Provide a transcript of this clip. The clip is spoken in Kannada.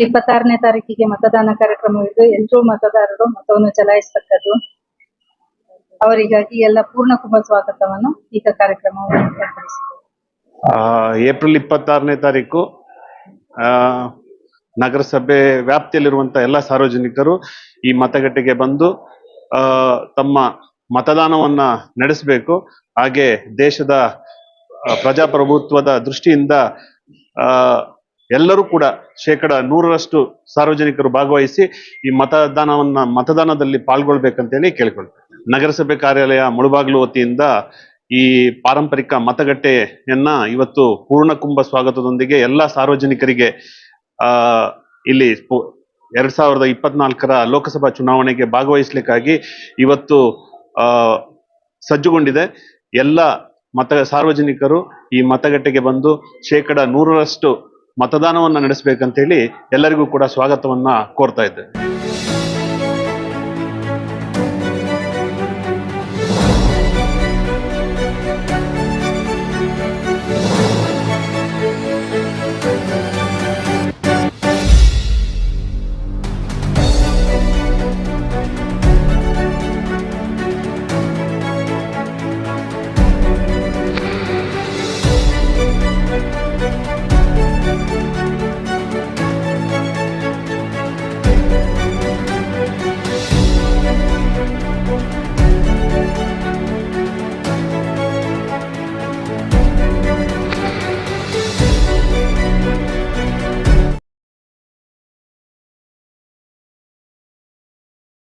26ನೇ ತಾರೀಕಿಗೆ ಮತದಾನ ಕಾರ್ಯಕ್ರಮವಿದ್ದು ಎಲ್ಲರೂ ಮತದಾರರು ಮತವನ್ನು ಚಲಾಯಿಸತಕ್ಕದ್ದು. ಅವರಿಗಾಗಿ ಎಲ್ಲ ಪೂರ್ಣ ಕುಂಭ ಸ್ವಾಗತವನ್ನು ಈಗ ಕಾರ್ಯಕ್ರಮವನ್ನು ಏರ್ಪಡಿಸಿದೆ. ಏಪ್ರಿಲ್ 26ನೇ ತಾರೀಕು ನಗರಸಭೆ ವ್ಯಾಪ್ತಿಯಲ್ಲಿರುವಂತಹ ಎಲ್ಲ ಸಾರ್ವಜನಿಕರು ಈ ಮತಗಟ್ಟೆಗೆ ಬಂದು ತಮ್ಮ ಮತದಾನವನ್ನ ನಡೆಸಬೇಕು. ಹಾಗೆ ದೇಶದ ಪ್ರಜಾಪ್ರಭುತ್ವದ ದೃಷ್ಟಿಯಿಂದ ಎಲ್ಲರೂ ಕೂಡ 100% ಸಾರ್ವಜನಿಕರು ಭಾಗವಹಿಸಿ ಈ ಮತದಾನದಲ್ಲಿ ಪಾಲ್ಗೊಳ್ಬೇಕಂತೇಳಿ ಕೇಳಿಕೊಳ್ತೇವೆ. ನಗರಸಭೆ ಕಾರ್ಯಾಲಯ ಮುಳಬಾಗಿಲು ವತಿಯಿಂದ ಈ ಪಾರಂಪರಿಕ ಮತಗಟ್ಟೆಯನ್ನ ಇವತ್ತು ಪೂರ್ಣ ಕುಂಭ ಸ್ವಾಗತದೊಂದಿಗೆ ಎಲ್ಲ ಸಾರ್ವಜನಿಕರಿಗೆ ಇಲ್ಲಿ 2024ರ ಲೋಕಸಭಾ ಚುನಾವಣೆಗೆ ಭಾಗವಹಿಸಲಿಕ್ಕಾಗಿ ಇವತ್ತು ಸಜ್ಜುಗೊಂಡಿದೆ. ಎಲ್ಲ ಸಾರ್ವಜನಿಕರು ಈ ಮತಗಟ್ಟೆಗೆ ಬಂದು 100% ಮತದಾನವನ್ನ ನಡೆಸಬೇಕಂತೇಳಿ ಎಲ್ಲರಿಗೂ ಕೂಡ ಸ್ವಾಗತವನ್ನ ಕೋರ್ತಾ ಇದ್ದೇವೆ.